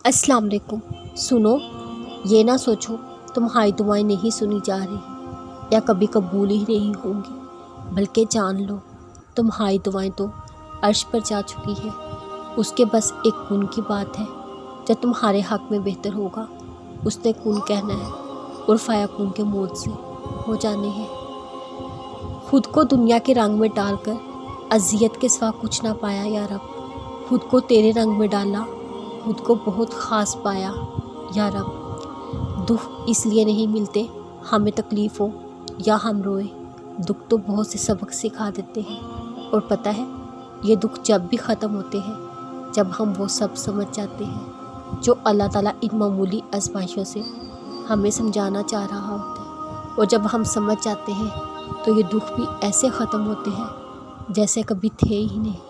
अस्सलाम वालेकुम। सुनो, ये ना सोचो तुम्हारी दुआएं नहीं सुनी जा रही या कभी कबूल ही नहीं होंगी, बल्कि जान लो तुम्हारी दुआएं तो अर्श पर जा चुकी है। उसके बस एक कुन की बात है, जब तुम्हारे हक़ में बेहतर होगा उसने कुन कहना है और फ़याकुन के मौत से हो जाने हैं। खुद को दुनिया के रंग में डालकर अज़ियत के सिवा कुछ ना पाया या रब, खुद को तेरे रंग में डाला, खुद को बहुत ख़ास पाया या रब। दुख इसलिए नहीं मिलते हमें तकलीफ़ हो या हम रोए, दुख तो बहुत से सबक सिखा देते हैं। और पता है ये दुख जब भी ख़त्म होते हैं जब हम वो सब समझ जाते हैं जो अल्लाह ताला इन मामूली आज़माइशों से हमें समझाना चाह रहा होता है। और जब हम समझ जाते हैं तो ये दुख भी ऐसे ख़त्म होते हैं जैसे कभी थे ही नहीं।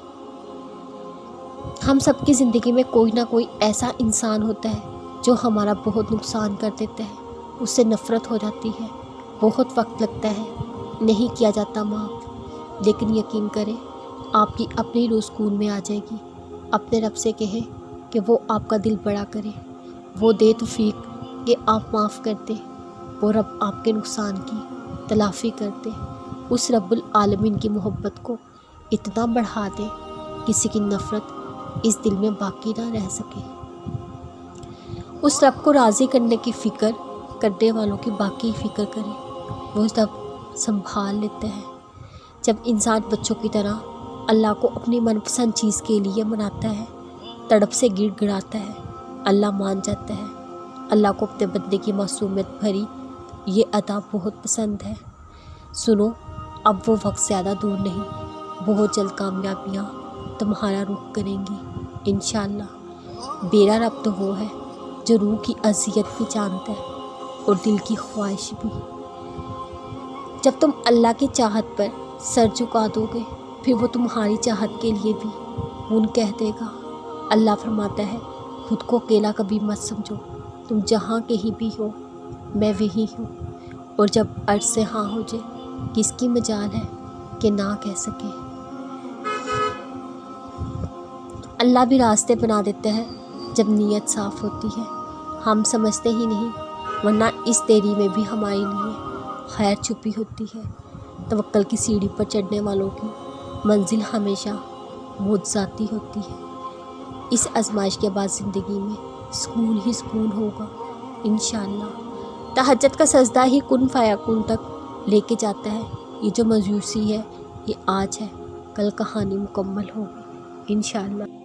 हम सबकी ज़िंदगी में कोई ना कोई ऐसा इंसान होता है जो हमारा बहुत नुकसान कर देता है, उससे नफ़रत हो जाती है, बहुत वक्त लगता है, नहीं किया जाता माफ़। लेकिन यकीन करें आपकी अपनी रूह सुकून में आ जाएगी। अपने रब से कहें कि वो आपका दिल बड़ा करे, वो दे तौफीक कि आप माफ़ करते, वो रब आपके नुकसान की तलाफ़ी करते। उस रब्बुल आलमीन की मोहब्बत को इतना बढ़ा दे किसी की नफ़रत इस दिल में बाकी ना रह सके। उस रब को राज़ी करने की फ़िक्र करने वालों की बाकी फ़िक्र करे, वो रब संभाल लेता है। जब इंसान बच्चों की तरह अल्लाह को अपनी मनपसंद चीज़ के लिए मनाता है, तड़प से गिड़गिड़ाता है, अल्लाह मान जाता है। अल्लाह को अपने बंदे की मासूमियत भरी ये अदा बहुत पसंद है। सुनो, अब वो वक्त ज़्यादा दूर नहीं, बहुत जल्द कामयाबियाँ तुम्हारा रुख करेंगी इंशाअल्लाह। मेरा रब तो वो है जो रूह की अज़ियत भी जानता है और दिल की ख्वाहिश भी। जब तुम अल्लाह की चाहत पर सर झुका दोगे फिर वो तुम्हारी चाहत के लिए भी उन कह देगा। अल्लाह फरमाता है खुद को अकेला कभी मत समझो, तुम जहाँ कहीं भी हो मैं वहीं हूँ। और जब अर्ज़ से हाँ हो जाए किसकी मजाल है कि ना कह सके। अल्लाह भी रास्ते बना देता है जब नीयत साफ़ होती है, हम समझते ही नहीं, वरना इस देरी में भी हमारे लिए खैर छुपी होती है। तवक्कल की सीढ़ी पर चढ़ने वालों की मंजिल हमेशा मुआज़ाती होती है। इस आज़माइश के बाद ज़िंदगी में सुकून ही सुकून होगा इंशाअल्लाह। तहज्जुद का सजदा ही कुन फ़याकुन तक लेके जाता है। ये जो मायूसी है ये आज है, कल कहानी मुकम्मल होगी इंशाअल्लाह।